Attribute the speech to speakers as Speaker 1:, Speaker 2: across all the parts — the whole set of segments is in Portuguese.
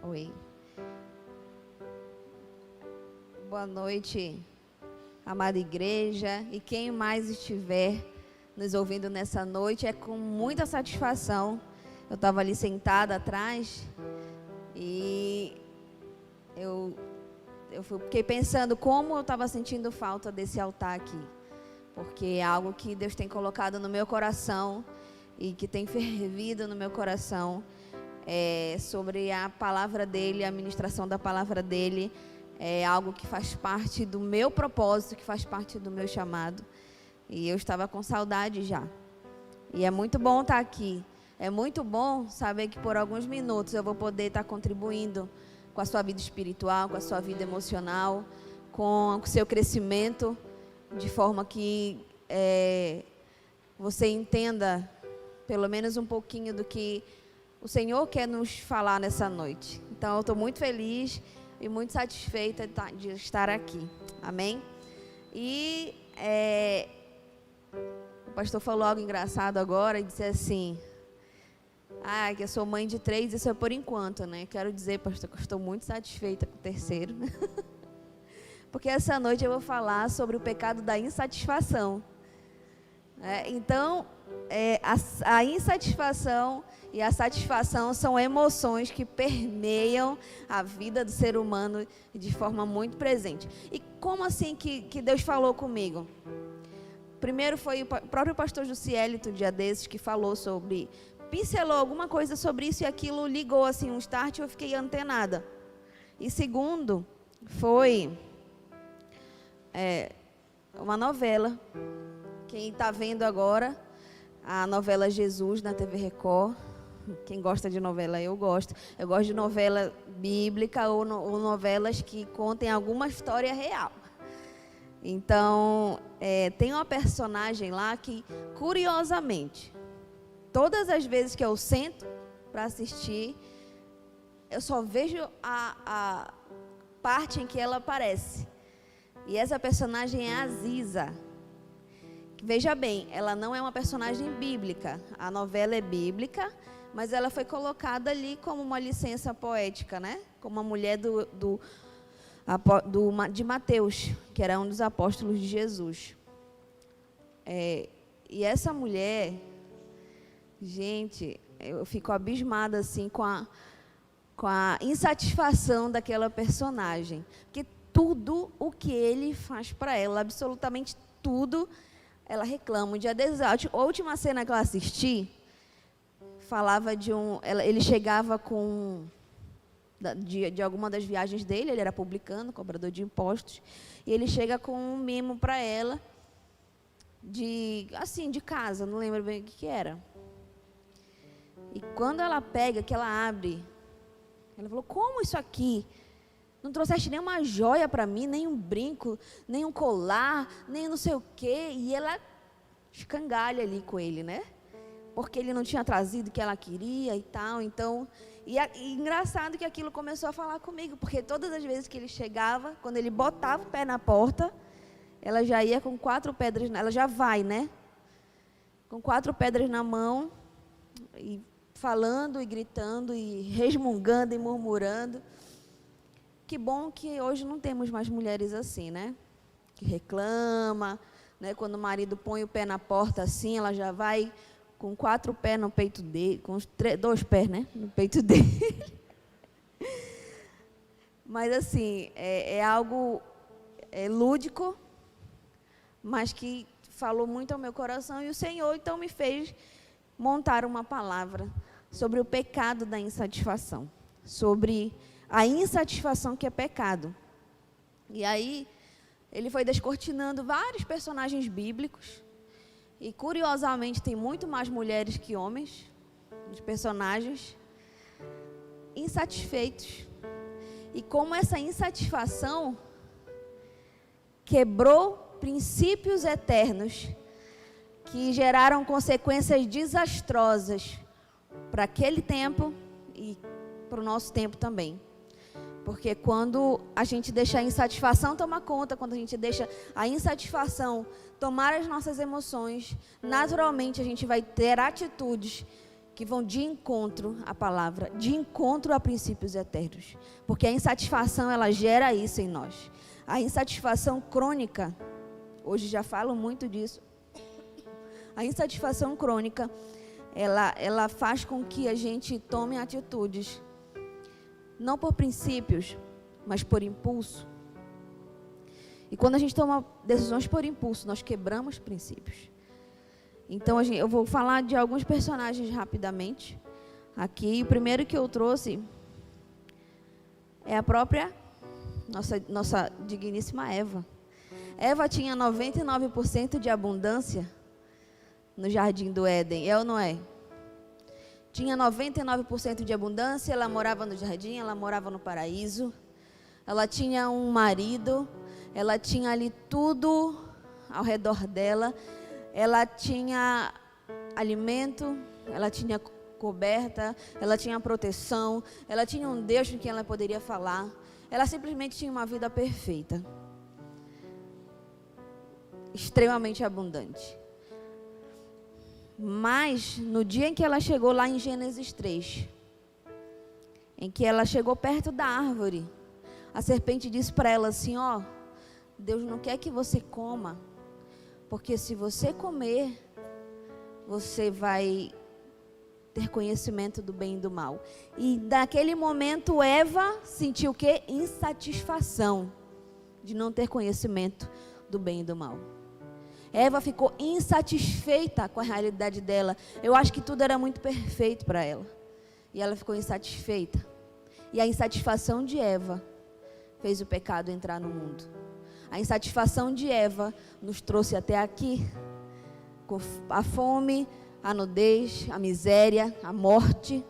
Speaker 1: Oi. Boa noite, amada igreja, e quem mais estiver nos ouvindo nessa noite, é com muita satisfação. Eu estava ali sentada atrás e eu fiquei pensando como eu estava sentindo falta desse altar aqui, porque é algo que Deus tem colocado no meu coração e que tem fervido no meu coração, sobre a palavra dele, a ministração da palavra dele. É algo que faz parte do meu propósito, que faz parte do meu chamado. E eu estava com saudade já. E é muito bom estar aqui. É muito bom saber que por alguns minutos eu vou poder estar contribuindo com a sua vida espiritual, com a sua vida emocional, com o seu crescimento, de forma que você entenda pelo menos um pouquinho do que o Senhor quer nos falar nessa noite. Então eu estou muito feliz e muito satisfeita de estar aqui. Amém? E o pastor falou algo engraçado agora e disse assim: que eu sou mãe de 3, isso é por enquanto, né? Quero dizer, pastor, que eu estou muito satisfeita com o terceiro. Porque essa noite eu vou falar sobre o pecado da insatisfação. Então, a insatisfação e a satisfação são emoções que permeiam a vida do ser humano de forma muito presente. E como assim que Deus falou comigo? Primeiro foi o próprio pastor Jussielito, dia desses, que falou sobre, pincelou alguma coisa sobre isso e aquilo ligou assim um start e eu fiquei antenada. E segundo, foi uma novela. Quem está vendo agora a novela Jesus na TV Record, quem gosta de novela, eu gosto. Eu gosto de novela bíblica ou novelas que contem alguma história real. Então, tem uma personagem lá que, curiosamente, todas as vezes que eu sento para assistir, eu só vejo a parte em que ela aparece. E essa personagem é a Aziza. Veja bem, ela não é uma personagem bíblica. A novela é bíblica, mas ela foi colocada ali como uma licença poética, né? Como uma mulher de Mateus, que era um dos apóstolos de Jesus. E essa mulher, gente, eu fico abismada assim com a insatisfação daquela personagem. Porque tudo o que ele faz para ela, absolutamente tudo, ela reclama. Um dia desses, a última cena que eu assisti, falava ele chegava de alguma das viagens dele, ele era publicano, cobrador de impostos, e ele chega com um mimo para ela, de casa, não lembro bem o que era. E quando ela pega, que ela abre, ela falou: como isso aqui? Não trouxeste nem uma joia para mim, nem um brinco, nem um colar, nem não sei o quê. E ela escangalha ali com ele, né? Porque ele não tinha trazido o que ela queria e tal. Então, e engraçado que aquilo começou a falar comigo, porque todas as vezes que ele chegava, quando ele botava o pé na porta, ela já ia com 4 pedras, ela já vai, né? Com 4 pedras na mão, e falando e gritando e resmungando e murmurando. Que bom que hoje não temos mais mulheres assim, né? Que reclama, né? Quando o marido põe o pé na porta assim, ela já vai com 4 pés no peito dele, com 2 pés, né? No peito dele. Mas assim, é algo lúdico, mas que falou muito ao meu coração, e o Senhor então me fez montar uma palavra sobre o pecado da insatisfação, sobre a insatisfação que é pecado. E aí, ele foi descortinando vários personagens bíblicos. E, curiosamente, tem muito mais mulheres que homens, os personagens, insatisfeitos. E como essa insatisfação quebrou princípios eternos que geraram consequências desastrosas para aquele tempo e para o nosso tempo também. Porque quando a gente deixa a insatisfação tomar conta, quando a gente deixa a insatisfação tomar as nossas emoções, naturalmente a gente vai ter atitudes que vão de encontro à palavra, de encontro a princípios eternos. Porque a insatisfação, ela gera isso em nós. A insatisfação crônica, hoje já falo muito disso, a insatisfação crônica, ela faz com que a gente tome atitudes, não por princípios, mas por impulso. E quando a gente toma decisões por impulso, nós quebramos princípios. Então, eu vou falar de alguns personagens rapidamente. Aqui, o primeiro que eu trouxe é a própria nossa digníssima Eva. Eva tinha 99% de abundância no jardim do Éden, é ou não é? Tinha 99% de abundância, ela morava no jardim, ela morava no paraíso. Ela tinha um marido, ela tinha ali tudo ao redor dela. Ela tinha alimento, ela tinha coberta, ela tinha proteção, ela tinha um Deus com quem ela poderia falar. Ela simplesmente tinha uma vida perfeita, extremamente abundante. Mas, no dia em que ela chegou lá em Gênesis 3, em que ela chegou perto da árvore, a serpente disse para ela assim, ó, Deus não quer que você coma, porque se você comer, você vai ter conhecimento do bem e do mal. E naquele momento Eva sentiu o quê? Insatisfação de não ter conhecimento do bem e do mal. Eva ficou insatisfeita com a realidade dela. Eu acho que tudo era muito perfeito para ela. E ela ficou insatisfeita. E a insatisfação de Eva fez o pecado entrar no mundo. A insatisfação de Eva nos trouxe até aqui, com a fome, a nudez, a miséria, a morte.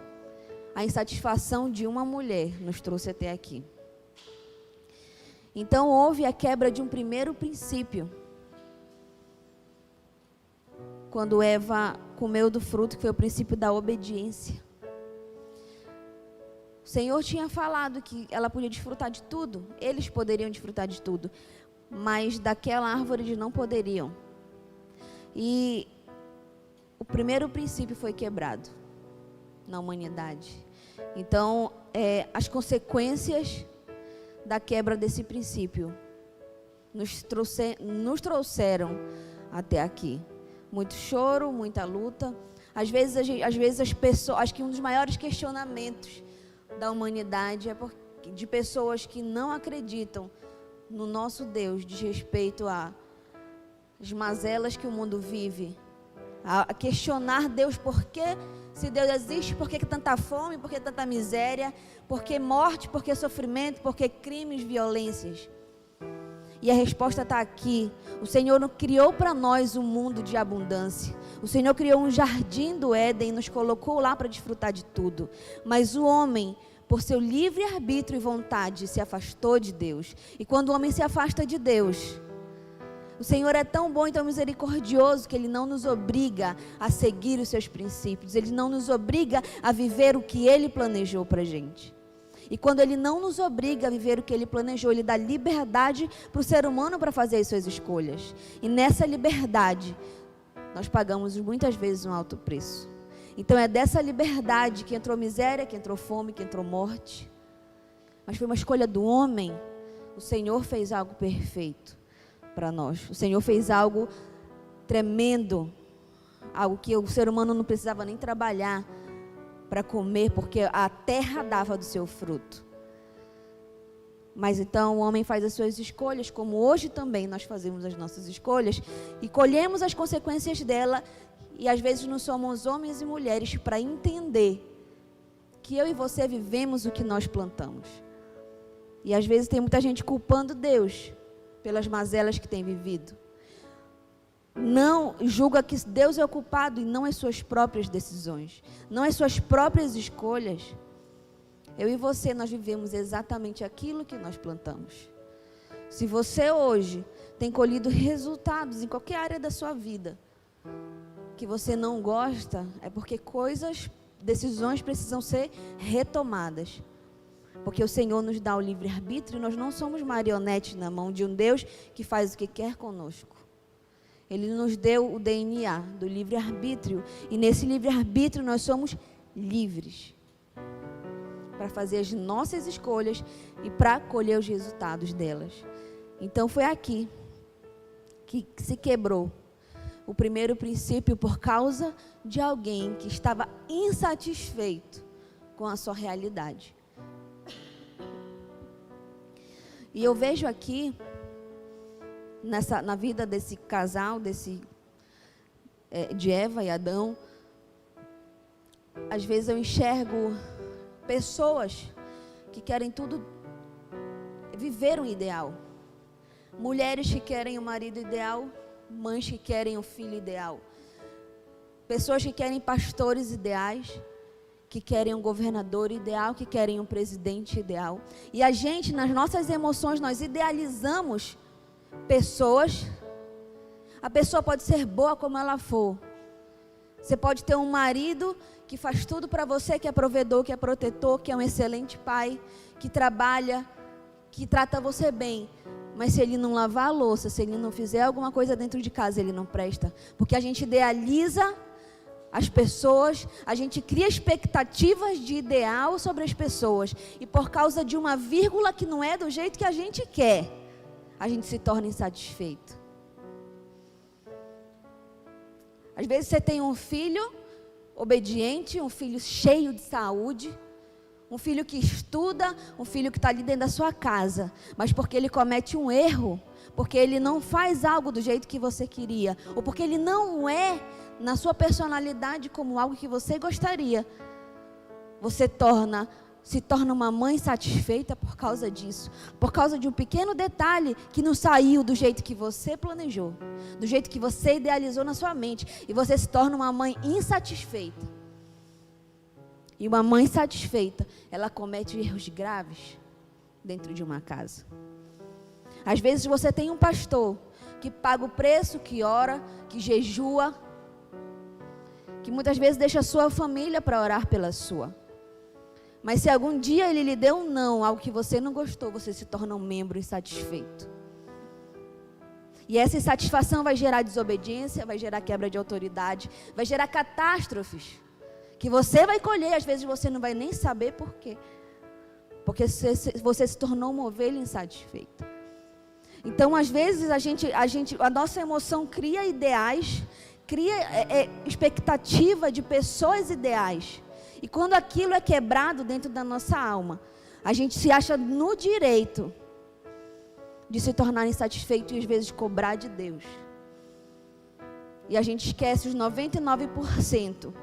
Speaker 1: A insatisfação de uma mulher nos trouxe até aqui. Então houve a quebra de um primeiro princípio. Quando Eva comeu do fruto, que foi o princípio da obediência. O Senhor tinha falado que ela podia desfrutar de tudo, eles poderiam desfrutar de tudo, mas daquela árvore eles não poderiam. E o primeiro princípio foi quebrado na humanidade. Então, as consequências da quebra desse princípio nos trouxeram até aqui. Muito choro, muita luta. Às vezes as pessoas, acho que um dos maiores questionamentos da humanidade é de pessoas que não acreditam no nosso Deus, diz respeito às mazelas que o mundo vive, a questionar Deus, por que, se Deus existe, por que tanta fome, por que tanta miséria, por que morte, por que sofrimento, por que crimes, violências. E a resposta está aqui. O Senhor não criou para nós um mundo de abundância. O Senhor criou um jardim do Éden e nos colocou lá para desfrutar de tudo. Mas o homem, por seu livre arbítrio e vontade, se afastou de Deus. E quando o homem se afasta de Deus, o Senhor é tão bom e tão misericordioso que Ele não nos obriga a seguir os seus princípios. Ele não nos obriga a viver o que Ele planejou para a gente. E quando Ele não nos obriga a viver o que Ele planejou, Ele dá liberdade para o ser humano para fazer as suas escolhas. E nessa liberdade, nós pagamos muitas vezes um alto preço. Então é dessa liberdade que entrou miséria, que entrou fome, que entrou morte. Mas foi uma escolha do homem. O Senhor fez algo perfeito para nós. O Senhor fez algo tremendo. Algo que o ser humano não precisava nem trabalhar para comer, porque a terra dava do seu fruto. Mas então o homem faz as suas escolhas, como hoje também nós fazemos as nossas escolhas, e colhemos as consequências dela, e às vezes não somos homens e mulheres para entender que eu e você vivemos o que nós plantamos. E às vezes tem muita gente culpando Deus pelas mazelas que tem vivido. Não julga que Deus é o culpado e não as suas próprias decisões, não as suas próprias escolhas. Eu e você, nós vivemos exatamente aquilo que nós plantamos. Se você hoje tem colhido resultados em qualquer área da sua vida que você não gosta, é porque decisões precisam ser retomadas. Porque o Senhor nos dá o livre-arbítrio e nós não somos marionetes na mão de um Deus que faz o que quer conosco. Ele nos deu o DNA do livre-arbítrio. E nesse livre-arbítrio nós somos livres para fazer as nossas escolhas e para colher os resultados delas. Então foi aqui que se quebrou o primeiro princípio por causa de alguém que estava insatisfeito com a sua realidade. E eu vejo aqui, na vida desse casal, de Eva e Adão, às vezes eu enxergo pessoas que querem tudo, viver um ideal. Mulheres que querem um marido ideal, mães que querem um filho ideal. Pessoas que querem pastores ideais, que querem um governador ideal, que querem um presidente ideal. E a gente, nas nossas emoções, nós idealizamos pessoas. A pessoa pode ser boa como ela for. Você pode ter um marido que faz tudo para você, que é provedor, que é protetor, que é um excelente pai, que trabalha, que trata você bem. Mas se ele não lavar a louça, se ele não fizer alguma coisa dentro de casa, ele não presta. Porque a gente idealiza as pessoas, a gente cria expectativas de ideal sobre as pessoas. E por causa de uma vírgula que não é do jeito que a gente quer, a gente se torna insatisfeito. Às vezes você tem um filho obediente, um filho cheio de saúde, um filho que estuda, um filho que está ali dentro da sua casa, mas porque ele comete um erro, porque ele não faz algo do jeito que você queria, ou porque ele não é na sua personalidade como algo que você gostaria, você se torna uma mãe satisfeita por causa disso, por causa de um pequeno detalhe que não saiu do jeito que você planejou, do jeito que você idealizou na sua mente, e você se torna uma mãe insatisfeita. E uma mãe satisfeita, ela comete erros graves dentro de uma casa. Às vezes você tem um pastor que paga o preço, que ora, que jejua, que muitas vezes deixa a sua família para orar pela sua. Mas se algum dia ele lhe deu um não, algo que você não gostou, você se torna um membro insatisfeito. E essa insatisfação vai gerar desobediência, vai gerar quebra de autoridade, vai gerar catástrofes, que você vai colher, às vezes você não vai nem saber por quê. Porque você se tornou uma ovelha insatisfeita. Então, às vezes, a nossa emoção cria ideais, cria expectativa de pessoas ideais. E quando aquilo é quebrado dentro da nossa alma, a gente se acha no direito de se tornar insatisfeito e às vezes cobrar de Deus. E a gente esquece os 99%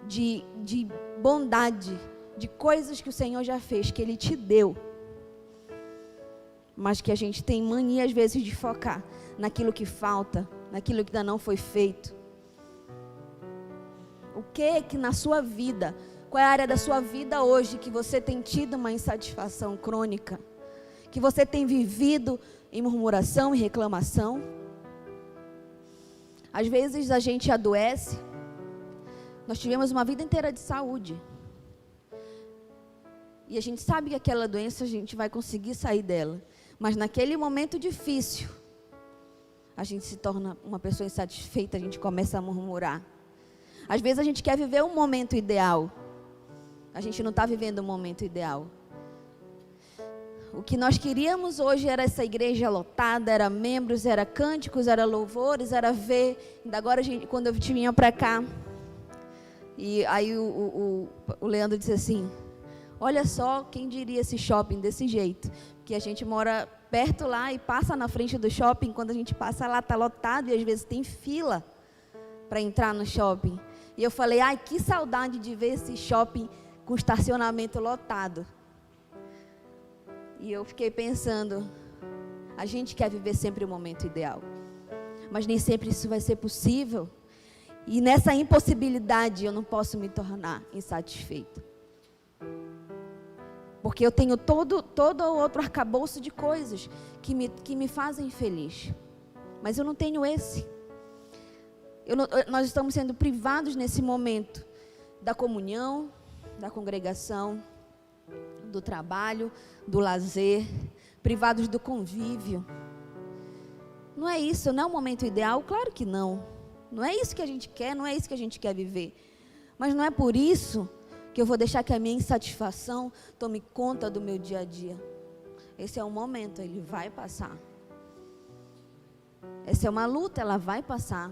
Speaker 1: de bondade, de coisas que o Senhor já fez, que Ele te deu. Mas que a gente tem mania às vezes de focar naquilo que falta, naquilo que ainda não foi feito. O que na sua vida, qual é a área da sua vida hoje que você tem tido uma insatisfação crônica? Que você tem vivido em murmuração e reclamação? Às vezes a gente adoece. Nós tivemos uma vida inteira de saúde. E a gente sabe que aquela doença a gente vai conseguir sair dela. Mas naquele momento difícil, a gente se torna uma pessoa insatisfeita, a gente começa a murmurar. Às vezes a gente quer viver um momento ideal. A gente não está vivendo um momento ideal. O que nós queríamos hoje era essa igreja lotada, era membros, era cânticos, era louvores, era ver. Ainda agora, quando eu vinha para cá, e aí o Leandro disse assim, olha só, quem diria esse shopping desse jeito? Que a gente mora perto lá e passa na frente do shopping, quando a gente passa lá está lotado e às vezes tem fila para entrar no shopping. E eu falei, ai, que saudade de ver esse shopping com estacionamento lotado. E eu fiquei pensando, a gente quer viver sempre o momento ideal, mas nem sempre isso vai ser possível. E nessa impossibilidade eu não posso me tornar insatisfeito. Porque eu tenho todo outro arcabouço de coisas que me fazem feliz. Mas eu não tenho esse. Nós estamos sendo privados nesse momento da comunhão, da congregação, do trabalho, do lazer, privados do convívio. Não é isso, não é o momento ideal? Claro que não. Não é isso que a gente quer, não é isso que a gente quer viver. Mas não é por isso que eu vou deixar que a minha insatisfação tome conta do meu dia a dia. Esse é o momento, ele vai passar. Essa é uma luta, ela vai passar.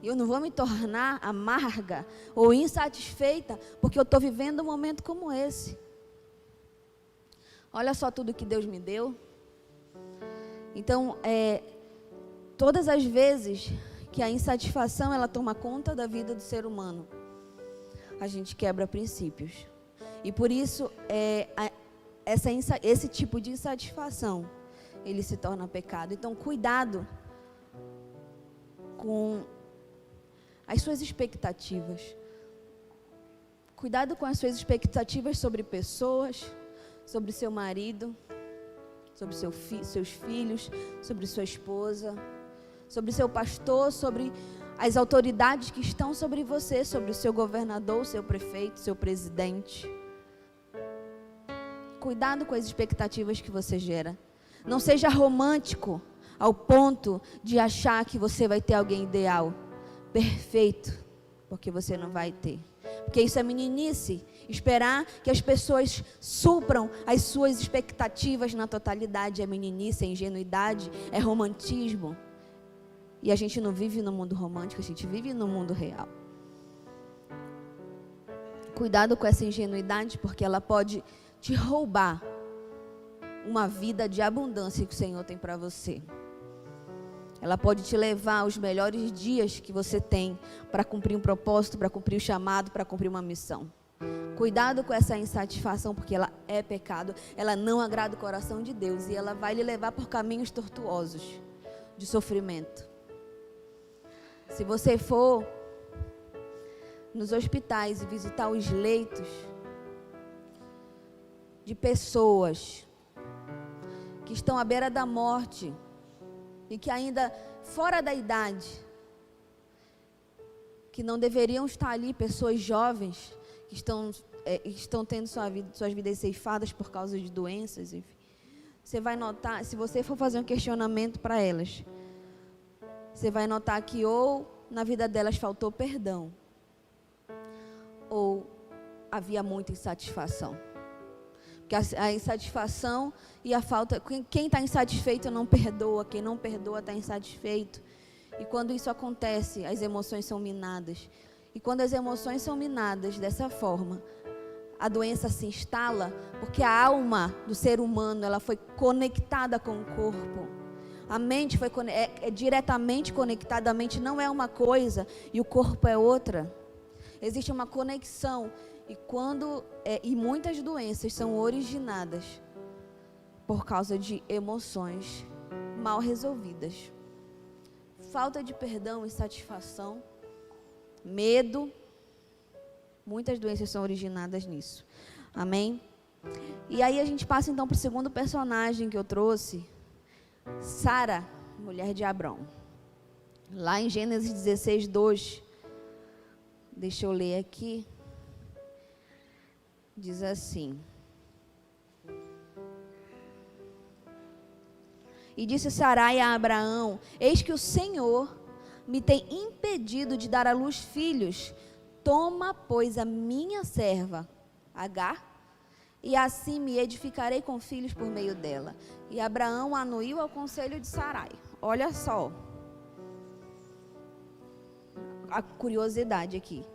Speaker 1: E eu não vou me tornar amarga ou insatisfeita porque eu estou vivendo um momento como esse. Olha só tudo que Deus me deu. Então, todas as vezes que a insatisfação ela toma conta da vida do ser humano, a gente quebra princípios. E por isso, esse tipo de insatisfação, ele se torna pecado. Então, cuidado com as suas expectativas. Cuidado com as suas expectativas sobre pessoas, sobre seu marido, sobre seus filhos, sobre sua esposa, sobre seu pastor, sobre as autoridades que estão sobre você, sobre o seu governador, seu prefeito, seu presidente. Cuidado com as expectativas que você gera. Não seja romântico ao ponto de achar que você vai ter alguém ideal, perfeito, porque você não vai ter. Porque isso é meninice. Esperar que as pessoas supram as suas expectativas na totalidade é meninice, é ingenuidade, é romantismo. E a gente não vive no mundo romântico, a gente vive no mundo real. Cuidado com essa ingenuidade, porque ela pode te roubar uma vida de abundância que o Senhor tem para você. Ela pode te levar aos melhores dias que você tem para cumprir um propósito, para cumprir o chamado, para cumprir uma missão. Cuidado com essa insatisfação, porque ela é pecado, ela não agrada o coração de Deus e ela vai lhe levar por caminhos tortuosos de sofrimento. Se você for nos hospitais e visitar os leitos de pessoas que estão à beira da morte e que ainda fora da idade, que não deveriam estar ali, pessoas jovens que estão tendo suas vidas ceifadas por causa de doenças, enfim. Você vai notar, se você for fazer um questionamento para elas, você vai notar que ou na vida delas faltou perdão, ou havia muita insatisfação. Porque a insatisfação e a falta, quem está insatisfeito não perdoa, quem não perdoa está insatisfeito. E quando isso acontece, as emoções são minadas. E quando as emoções são minadas dessa forma, a doença se instala, porque a alma do ser humano ela foi conectada com o corpo. A mente é diretamente conectada, a mente não é uma coisa e o corpo é outra. Existe uma conexão e muitas doenças são originadas por causa de emoções mal resolvidas. Falta de perdão, insatisfação, medo. Muitas doenças são originadas nisso. Amém? E aí a gente passa então para o segundo personagem que eu trouxe. Sara, mulher de Abrão. Lá em Gênesis 16, 2. Deixa eu ler aqui. Diz assim: E disse Sarai a Abraão: Eis que o Senhor me tem impedido de dar à luz filhos. Toma, pois, a minha serva, Agar, e assim me edificarei com filhos por meio dela. E Abraão anuiu ao conselho de Sarai. Olha só a curiosidade aqui.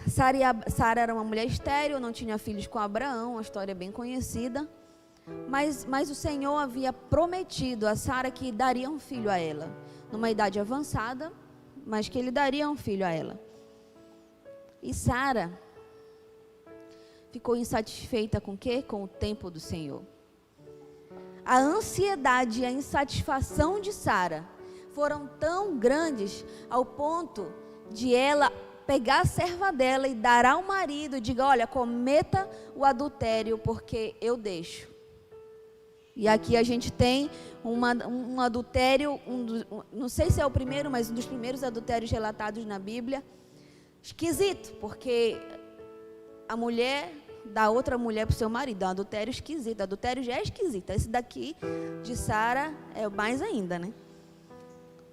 Speaker 1: Sara era uma mulher estéril, não tinha filhos com Abraão, uma história bem conhecida. Mas o Senhor havia prometido a Sara que daria um filho a ela, numa idade avançada, mas que ele daria um filho a ela. E Sara ficou insatisfeita com o quê? Com o tempo do Senhor. A ansiedade e a insatisfação de Sara foram tão grandes ao ponto de ela pegar a serva dela e dar ao marido, diga: olha, cometa o adultério porque eu deixo. E aqui a gente tem um adultério, não sei se é o primeiro, mas um dos primeiros adultérios relatados na Bíblia. Esquisito, porque a mulher da outra mulher para o seu marido. É um adultério esquisito. Adultério já é esquisito. Esse daqui de Sara é mais ainda, né?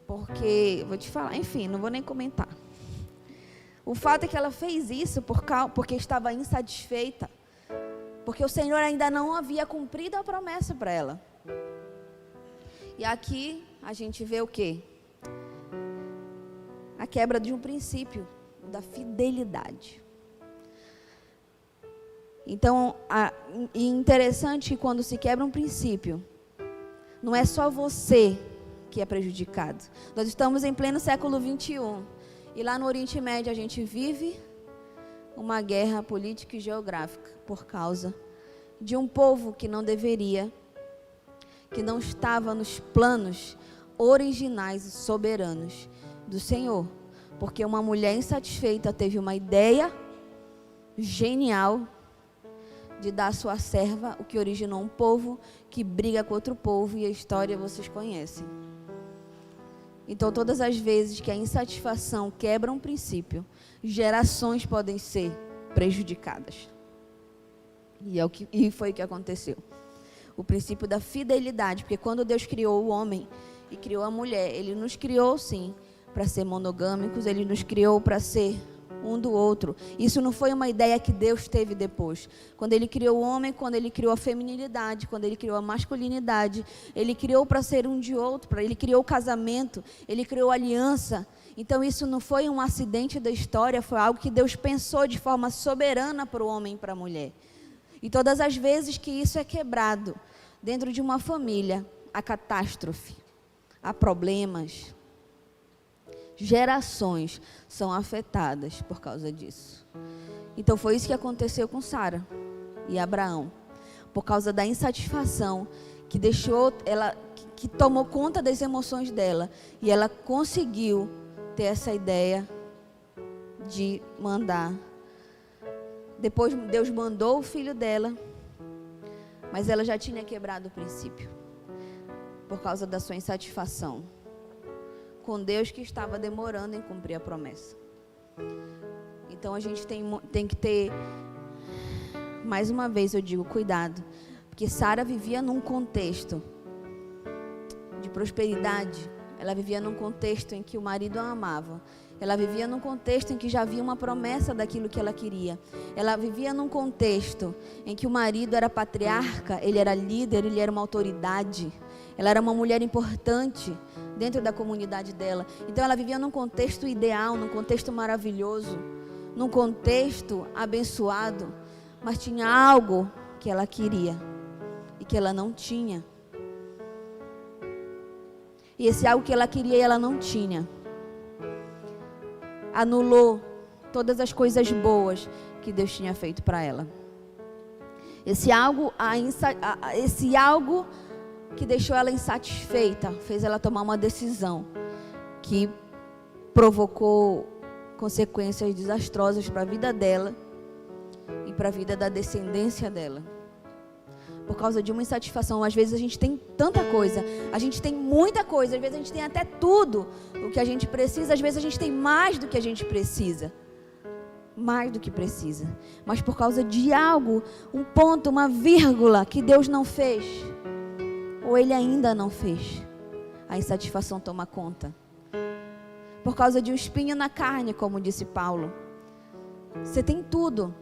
Speaker 1: Porque, vou te falar, enfim, não vou nem comentar. O fato é que ela fez isso porque estava insatisfeita. Porque o Senhor ainda não havia cumprido a promessa para ela. E aqui a gente vê o quê? A quebra de um princípio da fidelidade. Então, é interessante que quando se quebra um princípio, não é só você que é prejudicado. Nós estamos em pleno século 21 e lá no Oriente Médio a gente vive uma guerra política e geográfica por causa de um povo que não deveria, que não estava nos planos originais e soberanos do Senhor. Porque uma mulher insatisfeita teve uma ideia genial de dar à sua serva, o que originou um povo que briga com outro povo, e a história vocês conhecem. Então, todas as vezes que a insatisfação quebra um princípio, gerações podem ser prejudicadas. E foi o que aconteceu. O princípio da fidelidade, porque quando Deus criou o homem e criou a mulher, Ele nos criou sim para ser monogâmicos, Ele nos criou para ser um do outro. Isso não foi uma ideia que Deus teve depois. Quando Ele criou o homem, quando Ele criou a feminilidade, quando Ele criou a masculinidade, Ele criou para ser um de outro, Ele criou o casamento, Ele criou a aliança. Então isso não foi um acidente da história, foi algo que Deus pensou de forma soberana para o homem e para a mulher. E todas as vezes que isso é quebrado dentro de uma família, há catástrofe, há problemas. Gerações são afetadas por causa disso. Então foi isso que aconteceu com Sara e Abraão, por causa da insatisfação que deixou ela, que tomou conta das emoções dela, e ela conseguiu ter essa ideia de mandar. Depois Deus mandou o filho dela, mas ela já tinha quebrado o princípio por causa da sua insatisfação com Deus, que estava demorando em cumprir a promessa. Então a gente tem que ter, mais uma vez eu digo, cuidado, porque Sara vivia num contexto de prosperidade, ela vivia num contexto em que o marido a amava, ela vivia num contexto em que já havia uma promessa daquilo que ela queria, ela vivia num contexto em que o marido era patriarca, ele era líder, ele era uma autoridade, ela era uma mulher importante dentro da comunidade dela. Então ela vivia num contexto ideal, num contexto maravilhoso, num contexto abençoado, mas tinha algo que ela queria e que ela não tinha. E esse algo que ela queria e ela não tinha anulou todas as coisas boas que Deus tinha feito para ela. Esse algo que deixou ela insatisfeita, fez ela tomar uma decisão que provocou consequências desastrosas para a vida dela e para a vida da descendência dela. Por causa de uma insatisfação. Às vezes a gente tem tanta coisa, a gente tem muita coisa, às vezes a gente tem até tudo o que a gente precisa, às vezes a gente tem mais do que a gente precisa. Mais do que precisa. Mas por causa de algo, um ponto, uma vírgula que Deus não fez, ou Ele ainda não fez, a insatisfação toma conta. Por causa de um espinho na carne, como disse Paulo. Você tem tudo.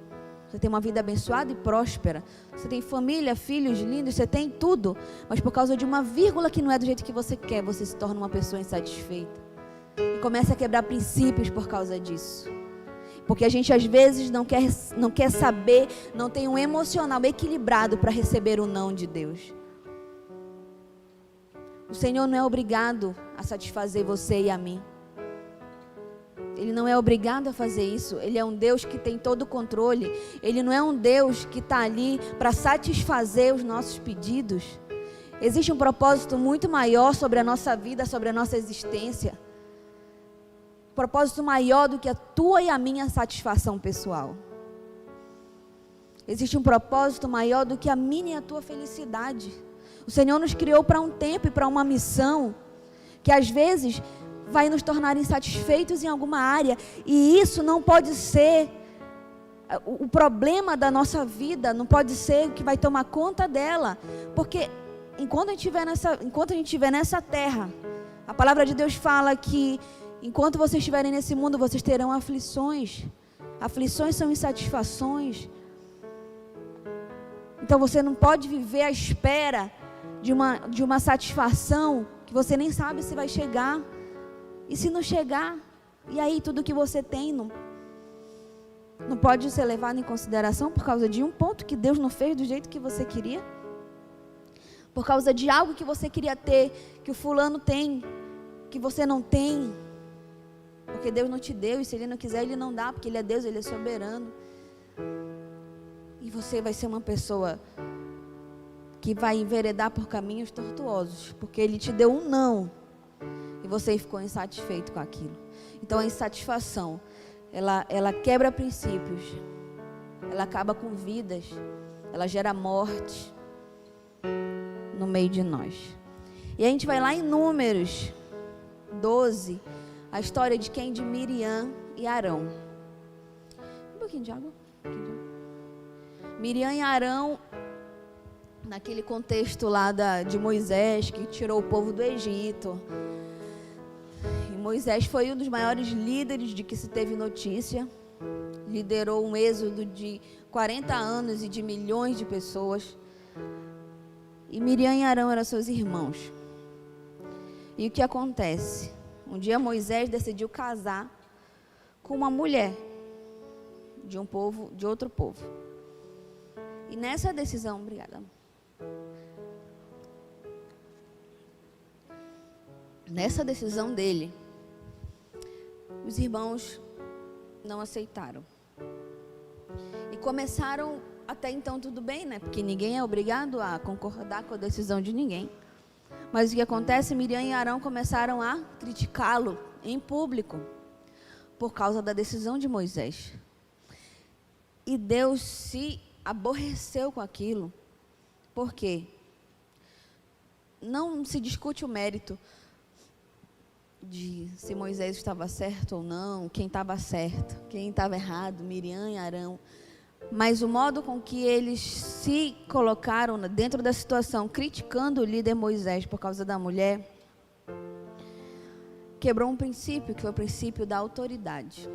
Speaker 1: Você tem uma vida abençoada e próspera. Você tem família, filhos lindos, você tem tudo. Mas por causa de uma vírgula que não é do jeito que você quer, você se torna uma pessoa insatisfeita. E começa a quebrar princípios por causa disso. Porque a gente às vezes não quer saber, não tem um emocional equilibrado para receber o não de Deus. O Senhor não é obrigado a satisfazer você e a mim. Ele não é obrigado a fazer isso. Ele é um Deus que tem todo o controle. Ele não é um Deus que está ali para satisfazer os nossos pedidos. Existe um propósito muito maior sobre a nossa vida, sobre a nossa existência. Um propósito maior do que a tua e a minha satisfação pessoal. Existe um propósito maior do que a minha e a tua felicidade. O Senhor nos criou para um tempo e para uma missão que às vezes vai nos tornar insatisfeitos em alguma área, e isso não pode ser O problema da nossa vida não pode ser o que vai tomar conta dela, porque enquanto a gente estiver nessa terra, a palavra de Deus fala que enquanto vocês estiverem nesse mundo, vocês terão aflições. Aflições são insatisfações. Então você não pode viver à espera de uma satisfação que você nem sabe se vai chegar. E se não chegar, e aí tudo que você tem não pode ser levado em consideração por causa de um ponto que Deus não fez do jeito que você queria? Por causa de algo que você queria ter, que o fulano tem, que você não tem, porque Deus não te deu, e se Ele não quiser, Ele não dá, porque Ele é Deus, Ele é soberano. E você vai ser uma pessoa que vai enveredar por caminhos tortuosos, porque Ele te deu um não, e você ficou insatisfeito com aquilo. Então a insatisfação, ela quebra princípios, ela acaba com vidas, ela gera morte no meio de nós. E a gente vai lá em Números 12, a história de quem? De Miriam e Arão. Um pouquinho de água. Miriam e Arão, naquele contexto lá de Moisés, que tirou o povo do Egito. E Moisés foi um dos maiores líderes de que se teve notícia. Liderou um êxodo de 40 anos e de milhões de pessoas. E Miriam e Arão eram seus irmãos. E o que acontece? Um dia Moisés decidiu casar com uma mulher de outro povo. E nessa decisão, obrigada. Nessa decisão dele, os irmãos não aceitaram. E começaram, até então tudo bem, né? Porque ninguém é obrigado a concordar com a decisão de ninguém. Mas o que acontece? Miriam e Arão começaram a criticá-lo em público por causa da decisão de Moisés. E Deus se aborreceu com aquilo. Por quê? Não se discute o mérito de se Moisés estava certo ou não, quem estava certo, quem estava errado, Miriam e Arão. Mas o modo com que eles se colocaram dentro da situação, criticando o líder Moisés por causa da mulher, quebrou um princípio, que foi o princípio da autoridade.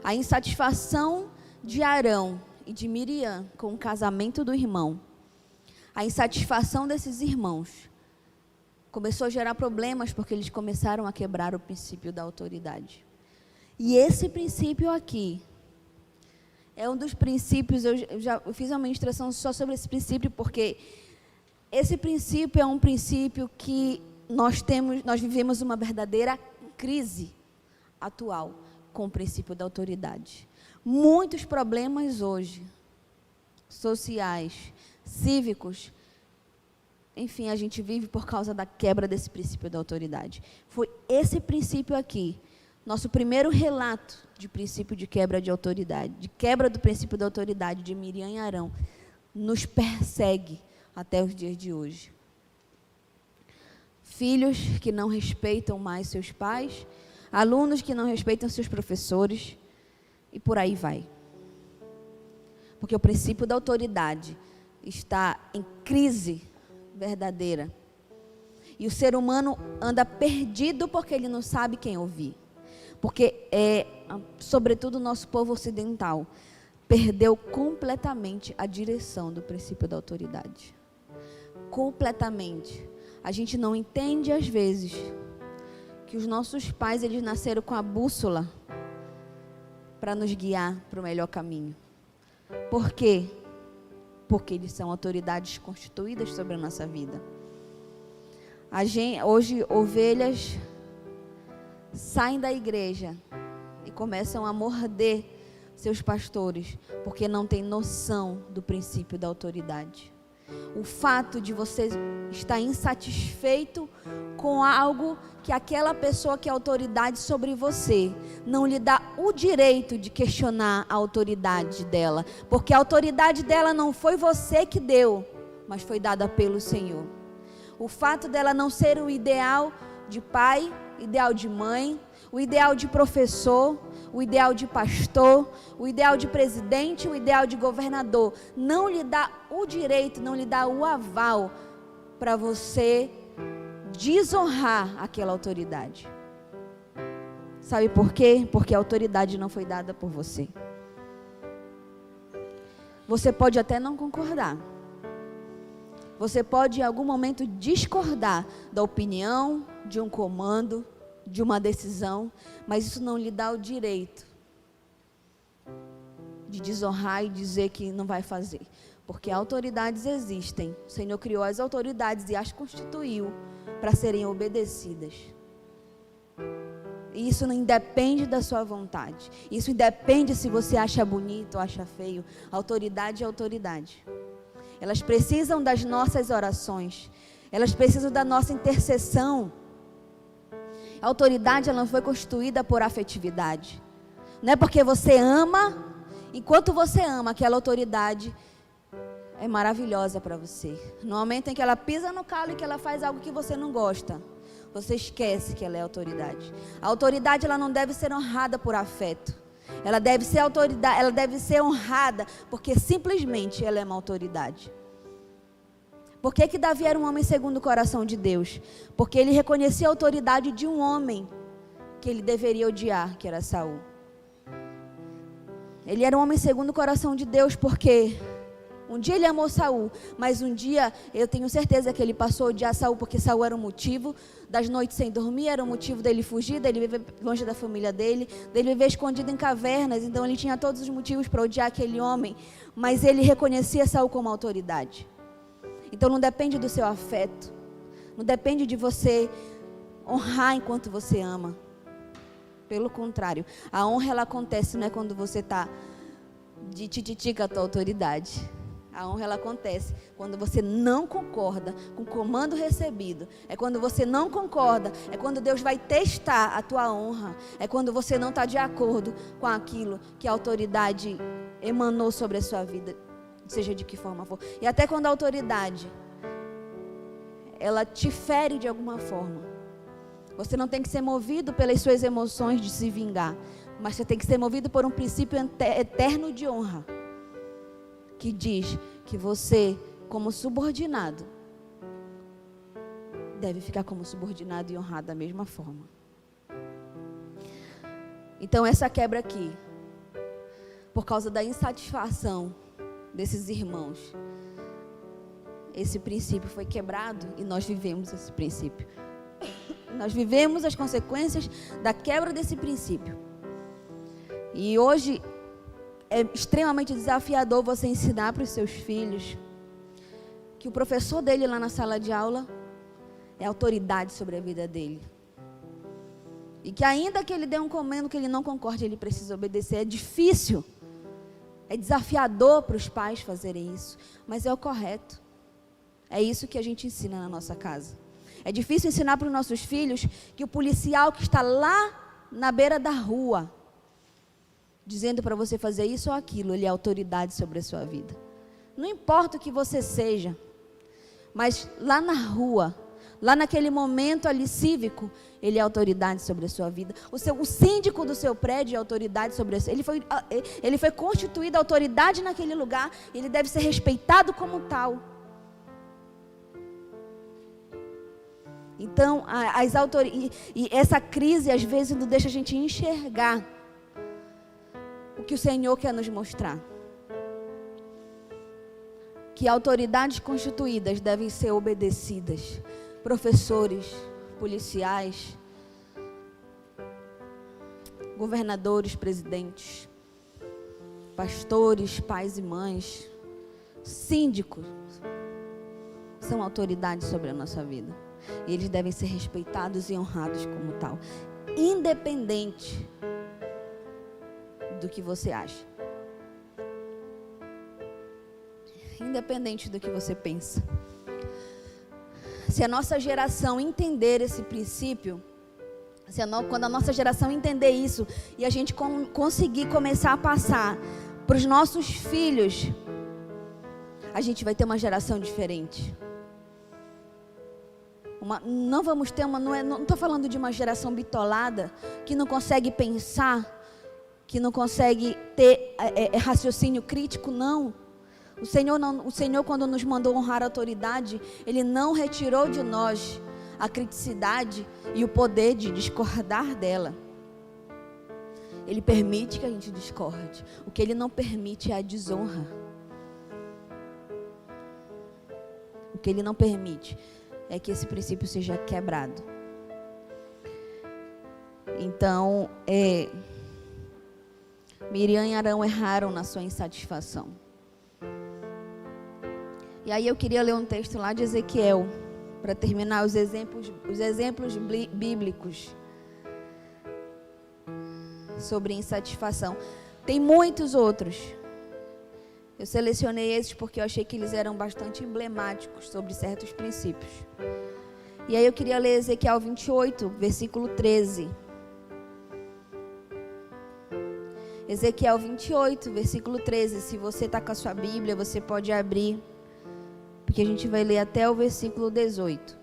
Speaker 1: A insatisfação de Arão e de Miriam com o casamento do irmão, a insatisfação desses irmãos, começou a gerar problemas, porque eles começaram a quebrar o princípio da autoridade. E esse princípio aqui é um dos princípios, eu fiz uma ministração só sobre esse princípio, porque esse princípio é um princípio que nós vivemos uma verdadeira crise atual com o princípio da autoridade. Muitos problemas hoje, sociais, cívicos, enfim, a gente vive por causa da quebra desse princípio da autoridade. Foi esse princípio aqui, nosso primeiro relato de princípio de quebra de autoridade, de quebra do princípio da autoridade de Miriam e Arão, nos persegue até os dias de hoje. Filhos que não respeitam mais seus pais, alunos que não respeitam seus professores, e por aí vai. Porque o princípio da autoridade está em crise verdadeira. E o ser humano anda perdido porque ele não sabe quem ouvir. Porque, sobretudo o nosso povo ocidental, perdeu completamente a direção do princípio da autoridade. Completamente. A gente não entende, às vezes, que os nossos pais, eles nasceram com a bússola para nos guiar para o melhor caminho. Por quê? Porque eles são autoridades constituídas sobre a nossa vida. Hoje, ovelhas saem da igreja e começam a morder seus pastores, porque não têm noção do princípio da autoridade. O fato de você estar insatisfeito com algo que aquela pessoa que é autoridade sobre você não lhe dá o direito de questionar a autoridade dela, porque a autoridade dela não foi você que deu, mas foi dada pelo Senhor. O fato dela não ser o ideal de pai, ideal de mãe, o ideal de professor, o ideal de pastor, o ideal de presidente, o ideal de governador. Não lhe dá o direito, não lhe dá o aval para você desonrar aquela autoridade. Sabe por quê? Porque a autoridade não foi dada por você. Você pode até não concordar. Você pode em algum momento discordar da opinião, de um comando, de uma decisão, mas isso não lhe dá o direito de desonrar e dizer que não vai fazer. Porque autoridades existem. O Senhor criou as autoridades e as constituiu para serem obedecidas. E isso não independe da sua vontade. Isso independe se você acha bonito ou acha feio. Autoridade é autoridade. Elas precisam das nossas orações. Elas precisam da nossa intercessão. A autoridade, ela não foi constituída por afetividade. Não é porque você ama, enquanto você ama, aquela autoridade é maravilhosa para você. No momento em que ela pisa no calo e que ela faz algo que você não gosta, você esquece que ela é autoridade. A autoridade, ela não deve ser honrada por afeto. Ela deve ser autoridade, ela deve ser honrada porque simplesmente ela é uma autoridade. Por que Davi era um homem segundo o coração de Deus? Porque ele reconhecia a autoridade de um homem que ele deveria odiar, que era Saul. Ele era um homem segundo o coração de Deus porque um dia ele amou Saul, mas um dia eu tenho certeza que ele passou a odiar Saul, porque Saul era o motivo das noites sem dormir, era o motivo dele fugir, dele viver longe da família dele viver escondido em cavernas. Então ele tinha todos os motivos para odiar aquele homem, mas ele reconhecia Saul como autoridade. Então não depende do seu afeto, não depende de você honrar enquanto você ama. Pelo contrário, a honra, ela acontece não é quando você está de tititi com a tua autoridade. A honra, ela acontece quando você não concorda com o comando recebido. É quando você não concorda, é quando Deus vai testar a tua honra. É quando você não está de acordo com aquilo que a autoridade emanou sobre a sua vida, seja de que forma for. E até quando a autoridade, ela te fere de alguma forma. Você não tem que ser movido pelas suas emoções de se vingar, mas você tem que ser movido por um princípio eterno de honra, que diz que você, como subordinado, deve ficar como subordinado e honrado da mesma forma. Então essa quebra aqui, por causa da insatisfação desses irmãos, esse princípio foi quebrado e nós vivemos esse princípio. Nós vivemos as consequências da quebra desse princípio. E hoje é extremamente desafiador você ensinar para os seus filhos que o professor dele lá na sala de aula é autoridade sobre a vida dele. E que ainda que ele dê um comando que ele não concorde, ele precisa obedecer. É difícil, é desafiador para os pais fazerem isso, mas é o correto. É isso que a gente ensina na nossa casa. É difícil ensinar para os nossos filhos que o policial que está lá na beira da rua, dizendo para você fazer isso ou aquilo, ele é autoridade sobre a sua vida. Não importa o que você seja, mas lá na rua, lá naquele momento ali cívico, ele é autoridade sobre a sua vida. O síndico do seu prédio é autoridade sobre a sua vida. Ele foi constituído autoridade naquele lugar, ele deve ser respeitado como tal. Então, e essa crise às vezes não deixa a gente enxergar o que o Senhor quer nos mostrar. Que autoridades constituídas devem ser obedecidas. Professores, policiais, governadores, presidentes, pastores, pais e mães, síndicos, são autoridades sobre a nossa vida. E eles devem ser respeitados e honrados como tal, independente do que você acha, independente do que você pensa. Se a nossa geração entender esse princípio, quando a nossa geração entender isso e a gente conseguir começar a passar para os nossos filhos, a gente vai ter uma geração diferente. Não vamos ter não estou falando de uma geração bitolada que não consegue pensar que não consegue ter raciocínio crítico, não. O Senhor, quando nos mandou honrar a autoridade, Ele não retirou de nós a criticidade e o poder de discordar dela. Ele permite que a gente discorde. O que Ele não permite é a desonra. O que Ele não permite é que esse princípio seja quebrado. Então, Miriam e Arão erraram na sua insatisfação. E aí eu queria ler um texto lá de Ezequiel, para terminar os exemplos bíblicos sobre insatisfação. Tem muitos outros. Eu selecionei esses porque eu achei que eles eram bastante emblemáticos sobre certos princípios. E aí eu queria ler Ezequiel 28, versículo 13. Ezequiel 28, versículo 13. Se você está com a sua Bíblia, você pode abrir, porque a gente vai ler até o versículo 18.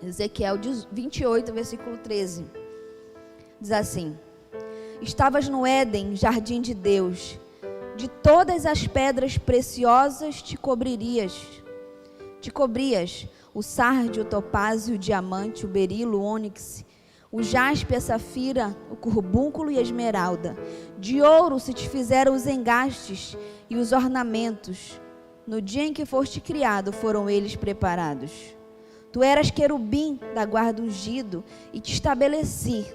Speaker 1: Ezequiel 28, versículo 13. Diz assim: Estavas no Éden, jardim de Deus. De todas as pedras preciosas te cobrias o sárdio, o topázio, o diamante, o berilo, o ônix, o jaspe, a safira, o carbúnculo e a esmeralda. De ouro se te fizeram os engastes e os ornamentos. No dia em que foste criado, foram eles preparados. Tu eras querubim da guarda ungido e te estabeleci.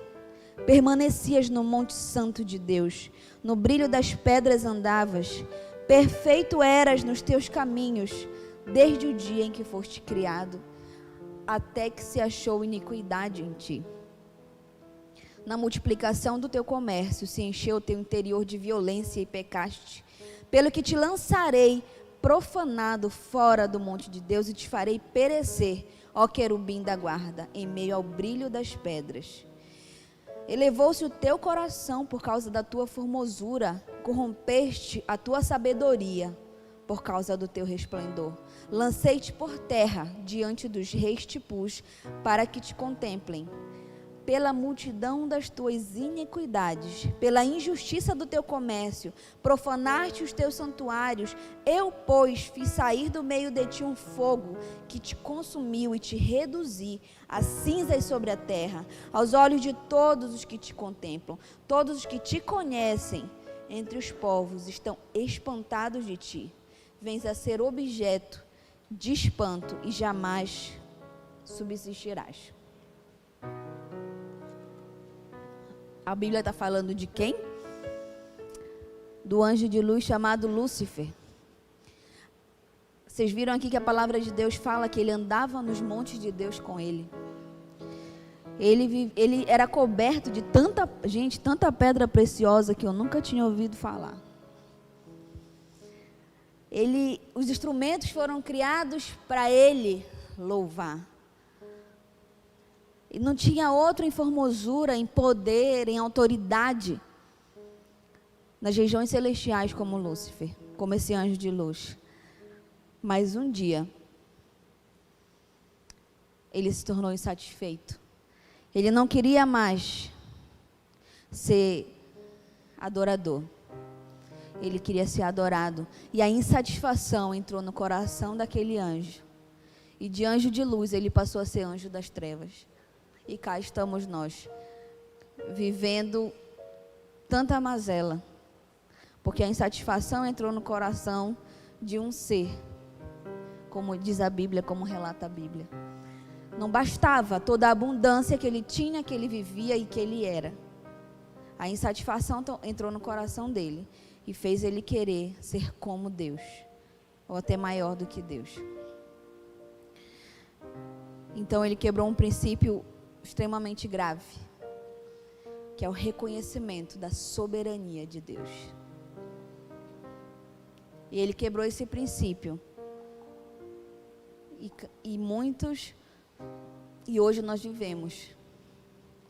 Speaker 1: Permanecias no monte santo de Deus. No brilho das pedras andavas. Perfeito eras nos teus caminhos, desde o dia em que foste criado, até que se achou iniquidade em ti. Na multiplicação do teu comércio se encheu o teu interior de violência e pecaste. Pelo que te lançarei profanado fora do monte de Deus e te farei perecer, ó querubim da guarda, em meio ao brilho das pedras. Elevou-se o teu coração por causa da tua formosura, corrompeste a tua sabedoria por causa do teu resplendor. Lancei-te por terra diante dos reis tipus, para que te contemplem. Pela multidão das tuas iniquidades, pela injustiça do teu comércio, profanaste os teus santuários. Eu, pois, fiz sair do meio de ti um fogo que te consumiu e te reduzi a cinzas sobre a terra, aos olhos de todos os que te contemplam. Todos os que te conhecem entre os povos estão espantados de ti. Vens a ser objeto de espanto e jamais subsistirás. A Bíblia está falando de quem? Do anjo de luz chamado Lúcifer. Vocês viram aqui que a palavra de Deus fala que ele andava nos montes de Deus com ele. Ele era coberto de tanta pedra preciosa que eu nunca tinha ouvido falar. Os instrumentos foram criados para ele louvar. E não tinha outro em formosura, em poder, em autoridade nas regiões celestiais como Lúcifer, como esse anjo de luz. Mas um dia, ele se tornou insatisfeito. Ele não queria mais ser adorador. Ele queria ser adorado. E a insatisfação entrou no coração daquele anjo. E de anjo de luz, ele passou a ser anjo das trevas. E cá estamos nós, vivendo tanta mazela, porque a insatisfação entrou no coração de um ser, como diz a Bíblia, como relata a Bíblia. Não bastava toda a abundância que ele tinha, que ele vivia e que ele era. A insatisfação entrou no coração dele e fez ele querer ser como Deus, ou até maior do que Deus. Então ele quebrou um princípio extremamente grave, que é o reconhecimento da soberania de Deus. E ele quebrou esse princípio. E hoje nós vivemos,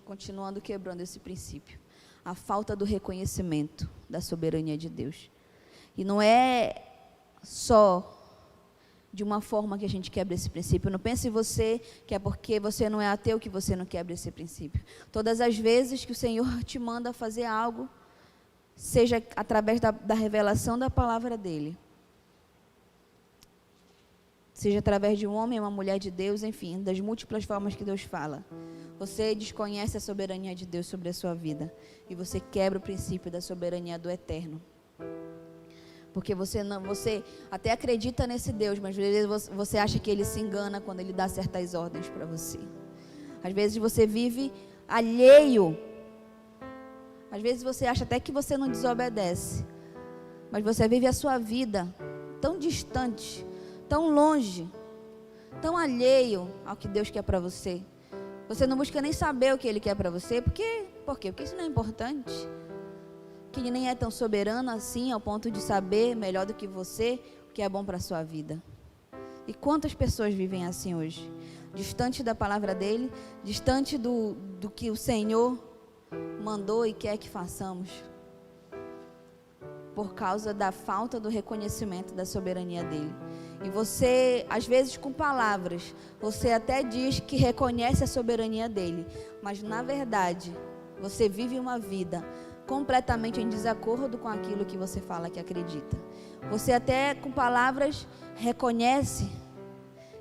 Speaker 1: continuando quebrando esse princípio. A falta do reconhecimento da soberania de Deus. E não é só de uma forma que a gente quebra esse princípio. Não pense em você que é porque você não é ateu que você não quebra esse princípio. Todas as vezes que o Senhor te manda fazer algo, seja através da revelação da palavra dEle, seja através de um homem ou uma mulher de Deus, enfim, das múltiplas formas que Deus fala, você desconhece a soberania de Deus sobre a sua vida, e você quebra o princípio da soberania do Eterno. Porque você até acredita nesse Deus, mas às vezes você acha que Ele se engana quando Ele dá certas ordens para você. Às vezes você vive alheio. Às vezes você acha até que você não desobedece, mas você vive a sua vida tão distante, tão longe, tão alheio ao que Deus quer para você. Você não busca nem saber o que Ele quer para você. Por quê? Porque isso não é importante. Que Ele nem é tão soberano assim, ao ponto de saber melhor do que você o que é bom para a sua vida. E quantas pessoas vivem assim hoje? Distante da palavra dEle, distante do que o Senhor mandou e quer que façamos, por causa da falta do reconhecimento da soberania dEle. E você, às vezes com palavras, você até diz que reconhece a soberania dEle, mas na verdade, você vive uma vida completamente em desacordo com aquilo que você fala que acredita. Você até com palavras reconhece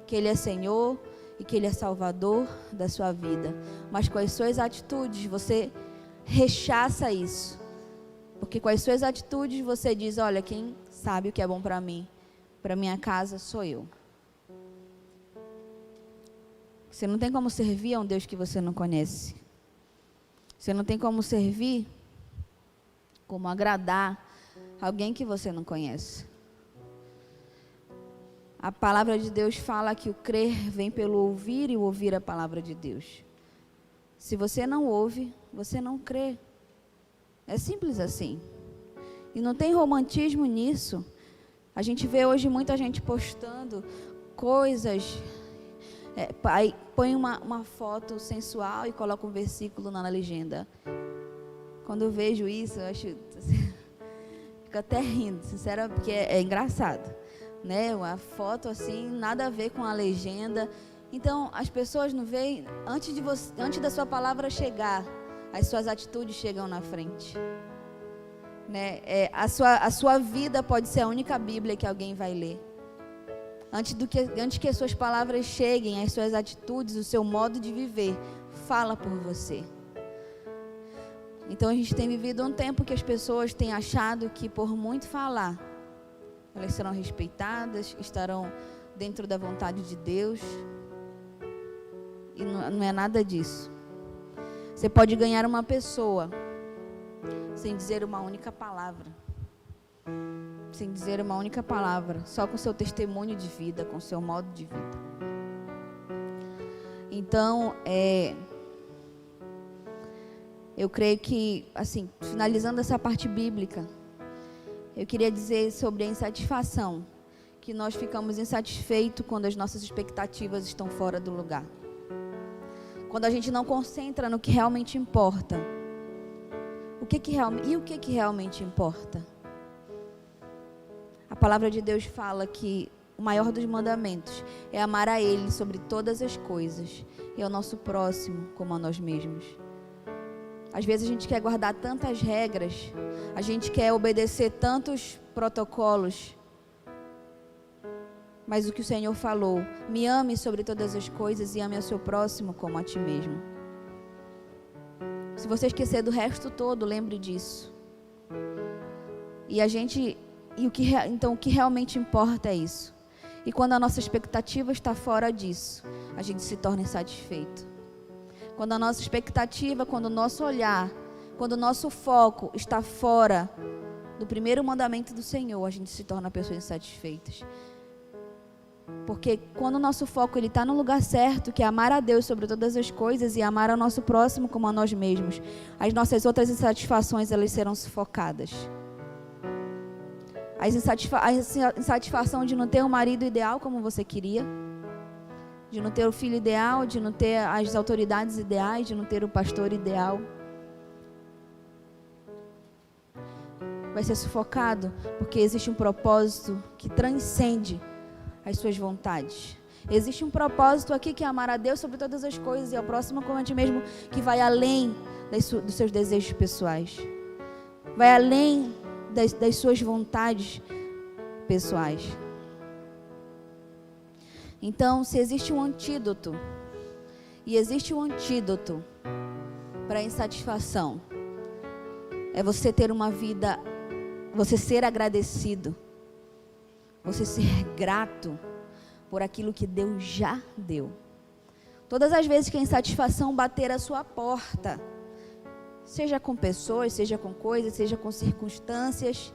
Speaker 1: que Ele é Senhor e que Ele é Salvador da sua vida, mas com as suas atitudes você rechaça isso, porque com as suas atitudes você diz: olha, quem sabe o que é bom para mim, para minha casa, sou eu. Você não tem como servir a um Deus que você não conhece. Você não tem como servir, como agradar alguém que você não conhece. A palavra de Deus fala que o crer vem pelo ouvir e o ouvir a palavra de Deus. Se você não ouve, você não crê. É simples assim. E não tem romantismo nisso. A gente vê hoje muita gente postando coisas, põe uma foto sensual e coloca um versículo na legenda. Quando eu vejo isso, eu acho, fico até rindo, sincera, porque é engraçado, né? Uma foto assim, nada a ver com a legenda. Então, as pessoas não veem, antes da sua palavra chegar, as suas atitudes chegam na frente. Né? A sua vida pode ser a única Bíblia que alguém vai ler. Antes que as suas palavras cheguem, as suas atitudes, o seu modo de viver, fala por você. Então a gente tem vivido um tempo que as pessoas têm achado que por muito falar, elas serão respeitadas, estarão dentro da vontade de Deus. E não é nada disso. Você pode ganhar uma pessoa sem dizer uma única palavra. Sem dizer uma única palavra, só com seu testemunho de vida, com seu modo de vida. Então, eu creio que, assim, finalizando essa parte bíblica, eu queria dizer sobre a insatisfação, que nós ficamos insatisfeitos quando as nossas expectativas estão fora do lugar. Quando a gente não concentra no que realmente importa. O que realmente importa? A palavra de Deus fala que o maior dos mandamentos é amar a Ele sobre todas as coisas e ao nosso próximo como a nós mesmos. Às vezes a gente quer guardar tantas regras, a gente quer obedecer tantos protocolos, mas o que o Senhor falou: me ame sobre todas as coisas e ame ao seu próximo como a ti mesmo. Se você esquecer do resto todo, lembre disso. Então o que realmente importa é isso. E quando a nossa expectativa está fora disso, a gente se torna insatisfeito. Quando a nossa expectativa, quando o nosso olhar, quando o nosso foco está fora do primeiro mandamento do Senhor, a gente se torna pessoas insatisfeitas. Porque quando o nosso foco está no lugar certo, que é amar a Deus sobre todas as coisas e amar ao nosso próximo como a nós mesmos, as nossas outras insatisfações, elas serão sufocadas. A insatisfação de não ter um marido ideal como você queria, de não ter o filho ideal, de não ter as autoridades ideais, de não ter o pastor ideal, vai ser sufocado, porque existe um propósito que transcende as suas vontades. Existe um propósito aqui que é amar a Deus sobre todas as coisas e ao próximo como a ti mesmo, que vai além dos seus desejos pessoais. Vai além das suas vontades pessoais. Então, se existe um antídoto, e existe um antídoto para a insatisfação, é você ter uma vida, você ser agradecido, você ser grato por aquilo que Deus já deu. Todas as vezes que a insatisfação bater a sua porta, seja com pessoas, seja com coisas, seja com circunstâncias,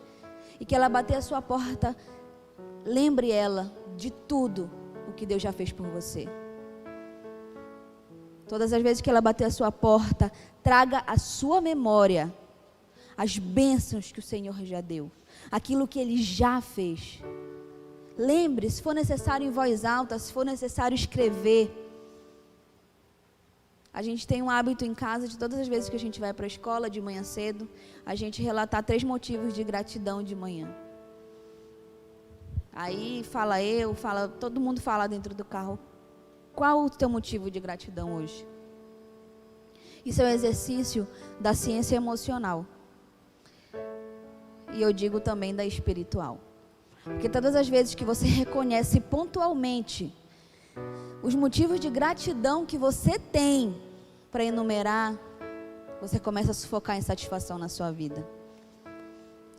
Speaker 1: e que ela bater a sua porta, lembre ela de tudo o que Deus já fez por você. Todas as vezes que ela bater a sua porta, traga à sua memória as bênçãos que o Senhor já deu, aquilo que Ele já fez. Lembre, se for necessário em voz alta, se for necessário escrever. A gente tem um hábito em casa de todas as vezes que a gente vai para a escola de manhã cedo, a gente relatar 3 motivos de gratidão de manhã. Aí todo mundo fala dentro do carro, qual o teu motivo de gratidão hoje? Isso é um exercício da ciência emocional. E eu digo também da espiritual. Porque todas as vezes que você reconhece pontualmente os motivos de gratidão que você tem para enumerar, você começa a sufocar a insatisfação na sua vida.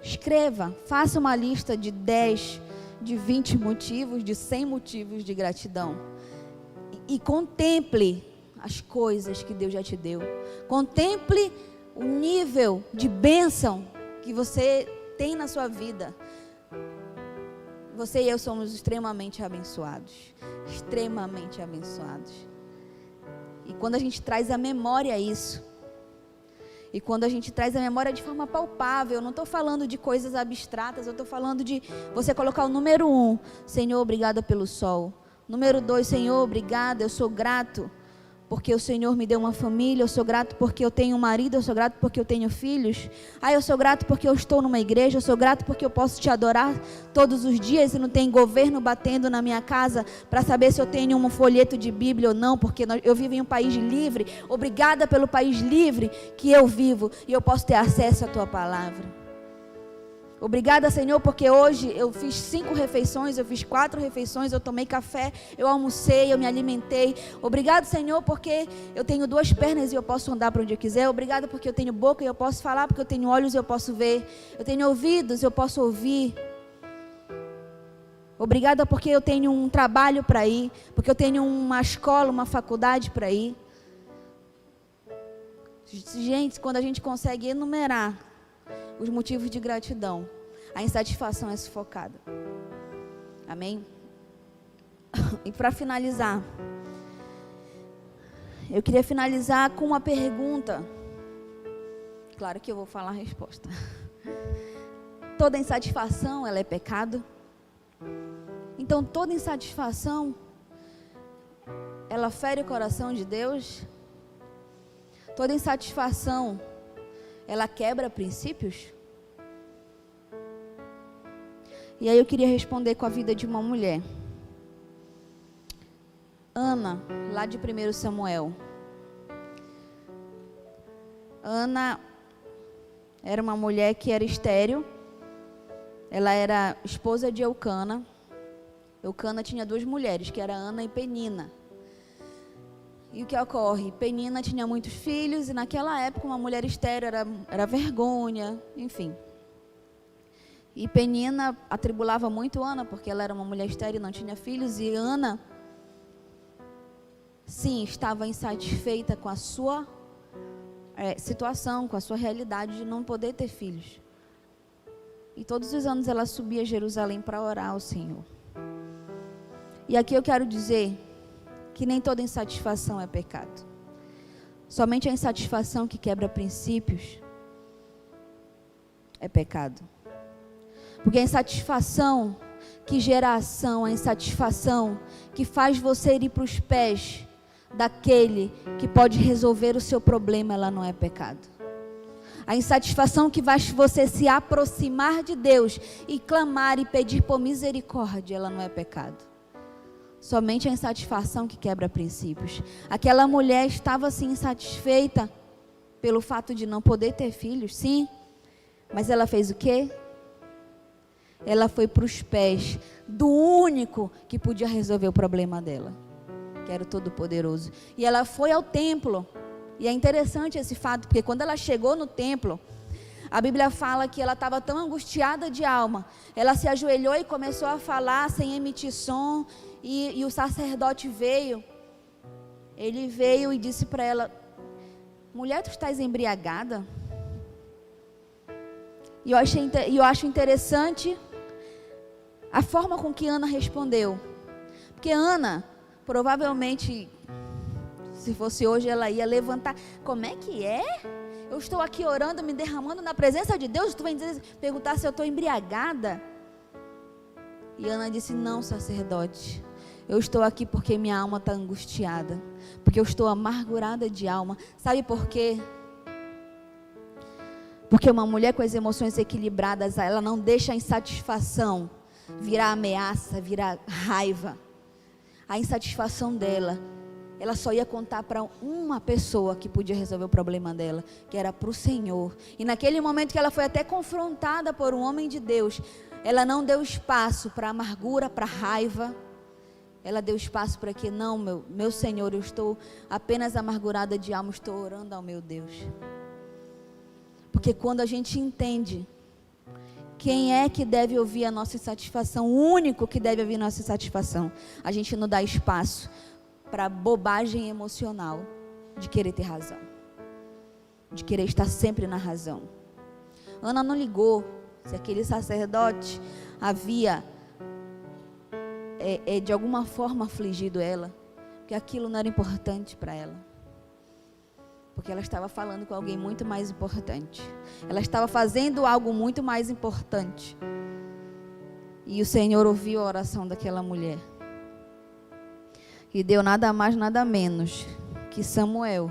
Speaker 1: Escreva, faça uma lista de 10, de 20 motivos, de 100 motivos de gratidão. E contemple as coisas que Deus já te deu. Contemple o nível de bênção que você tem na sua vida. Você e eu somos extremamente abençoados. Extremamente abençoados. E quando a gente traz à memória isso, e quando a gente traz a memória de forma palpável, eu não estou falando de coisas abstratas, eu estou falando de você colocar o número 1, Senhor, obrigada pelo sol. Número 2, Senhor, obrigada, eu sou grato porque o Senhor me deu uma família, eu sou grato porque eu tenho um marido, eu sou grato porque eu tenho filhos. Eu sou grato porque eu estou numa igreja, eu sou grato porque eu posso te adorar todos os dias e não tem governo batendo na minha casa para saber se eu tenho um folheto de Bíblia ou não, porque eu vivo em um país livre. Obrigada pelo país livre que eu vivo e eu posso ter acesso à tua palavra. Obrigada, Senhor, porque hoje eu fiz 5 refeições, eu fiz 4 refeições, eu tomei café, eu almocei, eu me alimentei. Obrigado, Senhor, porque eu tenho 2 pernas e eu posso andar para onde eu quiser. Obrigado porque eu tenho boca e eu posso falar, porque eu tenho olhos e eu posso ver. Eu tenho ouvidos e eu posso ouvir. Obrigada porque eu tenho um trabalho para ir, porque eu tenho uma escola, uma faculdade para ir. Gente, quando a gente consegue enumerar os motivos de gratidão, a insatisfação é sufocada. Amém? E para finalizar, eu queria finalizar com uma pergunta. Claro que eu vou falar a resposta. Toda insatisfação, ela é pecado? Então, toda insatisfação, ela fere o coração de Deus? Toda insatisfação, ela quebra princípios? E aí eu queria responder com a vida de uma mulher. Ana, lá de 1 Samuel. Ana era uma mulher que era estéril. Ela era esposa de Eucana. Eucana tinha 2 mulheres, que era Ana e Penina. E o que ocorre? Penina tinha muitos filhos e naquela época uma mulher estéril era vergonha, enfim. E Penina atribulava muito Ana, porque ela era uma mulher estéril e não tinha filhos. E Ana, sim, estava insatisfeita com a sua situação, com a sua realidade de não poder ter filhos. E todos os anos ela subia a Jerusalém para orar ao Senhor. E aqui eu quero dizer que nem toda insatisfação é pecado. Somente a insatisfação que quebra princípios é pecado. Porque a insatisfação que gera ação, a insatisfação que faz você ir para os pés daquele que pode resolver o seu problema, ela não é pecado. A insatisfação que faz você se aproximar de Deus e clamar e pedir por misericórdia, ela não é pecado. Somente a insatisfação que quebra princípios. Aquela mulher estava assim insatisfeita pelo fato de não poder ter filhos, sim. Mas ela fez o quê? Ela foi para os pés do único que podia resolver o problema dela, que era o Todo-Poderoso. E ela foi ao templo. E é interessante esse fato, porque quando ela chegou no templo, a Bíblia fala que ela estava tão angustiada de alma. Ela se ajoelhou e começou a falar sem emitir som. E o sacerdote veio. Ele veio e disse para ela: mulher, tu estás embriagada? E eu acho interessante a forma com que Ana respondeu. Porque Ana, provavelmente, se fosse hoje, ela ia levantar. Como é que é? Eu estou aqui orando, me derramando na presença de Deus. Tu vem perguntar se eu estou embriagada? E Ana disse: não, sacerdote. Eu estou aqui porque minha alma está angustiada. Porque eu estou amargurada de alma. Sabe por quê? Porque uma mulher com as emoções equilibradas, ela não deixa a insatisfação virar ameaça, virar raiva. A insatisfação dela, ela só ia contar para uma pessoa que podia resolver o problema dela, que era para o Senhor. E naquele momento que ela foi até confrontada por um homem de Deus, ela não deu espaço para amargura, para raiva. Ela deu espaço para que, não, meu Senhor, eu estou apenas amargurada de alma, estou orando ao meu Deus. Porque quando a gente entende quem é que deve ouvir a nossa insatisfação, o único que deve ouvir a nossa insatisfação, a gente não dá espaço para bobagem emocional de querer ter razão, de querer estar sempre na razão. Ana não ligou se aquele sacerdote havia de alguma forma afligido ela, porque aquilo não era importante para ela, porque ela estava falando com alguém muito mais importante, ela estava fazendo algo muito mais importante. E o Senhor ouviu a oração daquela mulher e deu nada mais, nada menos que Samuel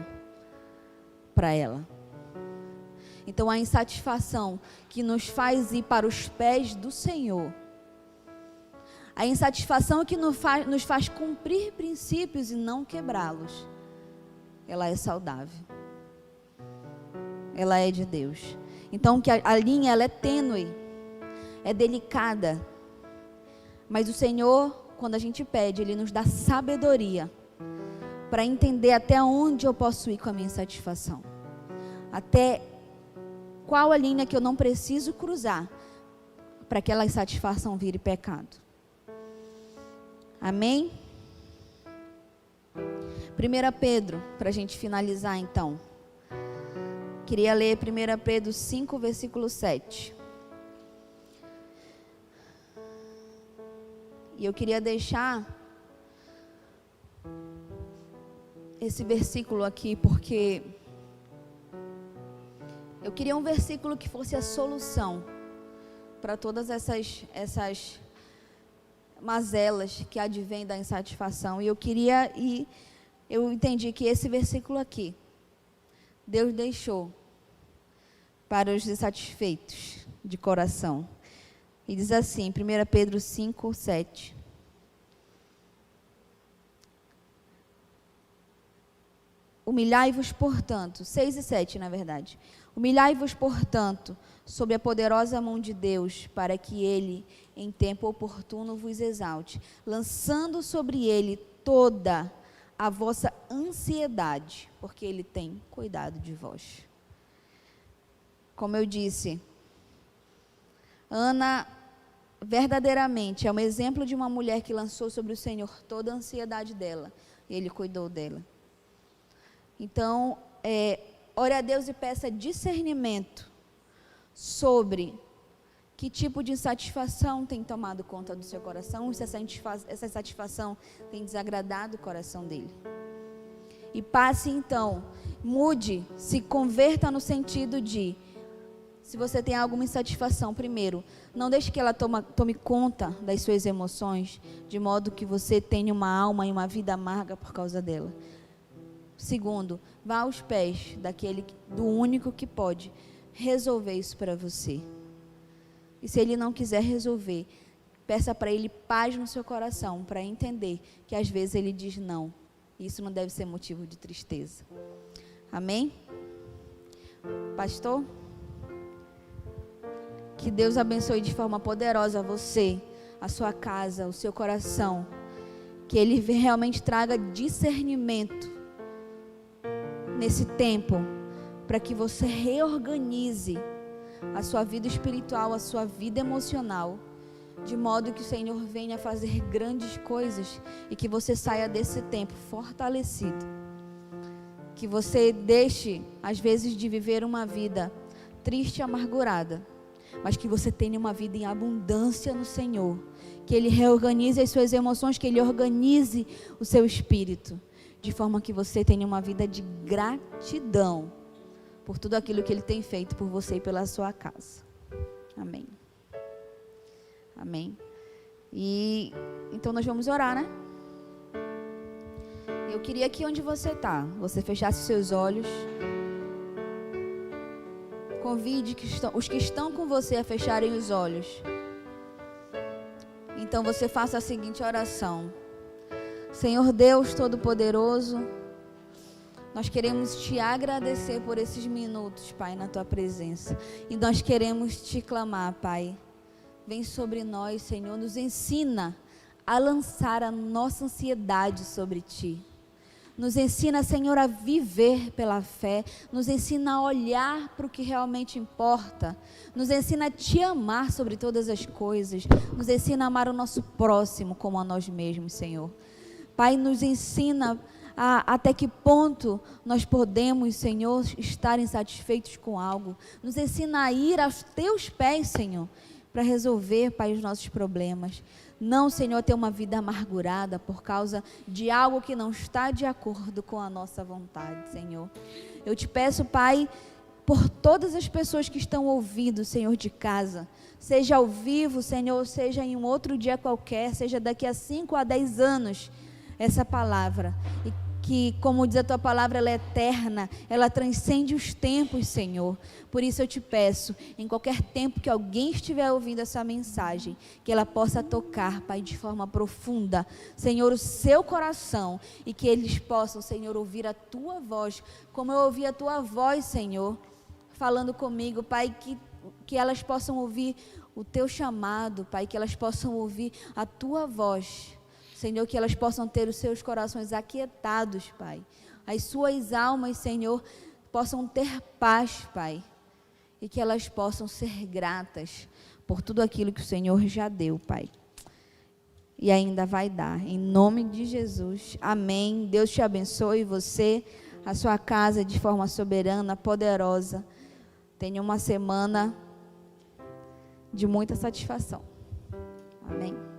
Speaker 1: para ela. Então a insatisfação que nos faz ir para os pés do Senhor, a insatisfação que nos faz cumprir princípios e não quebrá-los, ela é saudável. Ela é de Deus. Então que a linha, ela é tênue, é delicada. Mas o Senhor, quando a gente pede, Ele nos dá sabedoria para entender até onde eu posso ir com a minha insatisfação. Até qual a linha que eu não preciso cruzar para que aquela insatisfação vire pecado. Amém? 1 Pedro, para a gente finalizar então. Queria ler 1 Pedro 5, versículo 7. E eu queria deixar esse versículo aqui, porque eu queria um versículo que fosse a solução para todas essas mazelas que advêm da insatisfação. E eu entendi que esse versículo aqui, Deus deixou para os insatisfeitos de coração. E diz assim, 1 Pedro 5, 7. Humilhai-vos, portanto, 6 e 7, na verdade. Humilhai-vos, portanto, sob a poderosa mão de Deus, para que Ele, em tempo oportuno, vos exalte, lançando sobre Ele toda a vossa ansiedade, porque Ele tem cuidado de vós. Como eu disse, Ana verdadeiramente é um exemplo de uma mulher que lançou sobre o Senhor toda a ansiedade dela, e Ele cuidou dela. Então, ore a Deus e peça discernimento sobre que tipo de insatisfação tem tomado conta do seu coração, se essa insatisfação tem desagradado o coração dele. E passe então, mude, se converta no sentido de, se você tem alguma insatisfação, primeiro, não deixe que ela tome conta das suas emoções, de modo que você tenha uma alma e uma vida amarga por causa dela. Segundo, vá aos pés do único que pode resolver isso para você. E se ele não quiser resolver, peça para Ele paz no seu coração, para entender que às vezes Ele diz não. Isso não deve ser motivo de tristeza. Amém? Pastor? Que Deus abençoe de forma poderosa você, a sua casa, o seu coração. Que Ele realmente traga discernimento nesse tempo, para que você reorganize a sua vida espiritual, a sua vida emocional, de modo que o Senhor venha fazer grandes coisas e que você saia desse tempo fortalecido. Que você deixe, às vezes, de viver uma vida triste e amargurada, mas que você tenha uma vida em abundância no Senhor. Que Ele reorganize as suas emoções, que Ele organize o seu espírito, de forma que você tenha uma vida de gratidão por tudo aquilo que Ele tem feito por você e pela sua casa. Amém. Amém. E então nós vamos orar, né? Eu queria que onde você está, você fechasse seus olhos. Convide os que estão com você a fecharem os olhos. Então você faça a seguinte oração: Senhor Deus Todo-Poderoso, nós queremos te agradecer por esses minutos, Pai, na tua presença. E nós queremos te clamar, Pai. Vem sobre nós, Senhor, nos ensina a lançar a nossa ansiedade sobre ti. Nos ensina, Senhor, a viver pela fé. Nos ensina a olhar para o que realmente importa. Nos ensina a te amar sobre todas as coisas. Nos ensina a amar o nosso próximo como a nós mesmos, Senhor. Pai, nos ensina até que ponto nós podemos, Senhor, estar insatisfeitos com algo. Nos ensina a ir aos teus pés, Senhor, para resolver, Pai, os nossos problemas. Não, Senhor, ter uma vida amargurada por causa de algo que não está de acordo com a nossa vontade, Senhor. Eu te peço, Pai, por todas as pessoas que estão ouvindo, Senhor, de casa, seja ao vivo, Senhor, seja em um outro dia qualquer, seja daqui a 5 a 10 anos, essa palavra, e que, como diz a tua palavra, ela é eterna, ela transcende os tempos, Senhor. Por isso eu te peço, em qualquer tempo que alguém estiver ouvindo essa mensagem, que ela possa tocar, Pai, de forma profunda, Senhor, o seu coração, e que eles possam, Senhor, ouvir a tua voz, como eu ouvi a tua voz, Senhor, falando comigo, Pai, que elas possam ouvir o teu chamado, Pai, que elas possam ouvir a tua voz, Senhor, que elas possam ter os seus corações aquietados, Pai. As suas almas, Senhor, possam ter paz, Pai. E que elas possam ser gratas por tudo aquilo que o Senhor já deu, Pai. E ainda vai dar. Em nome de Jesus. Amém. Deus te abençoe, você, a sua casa, de forma soberana, poderosa. Tenha uma semana de muita satisfação. Amém.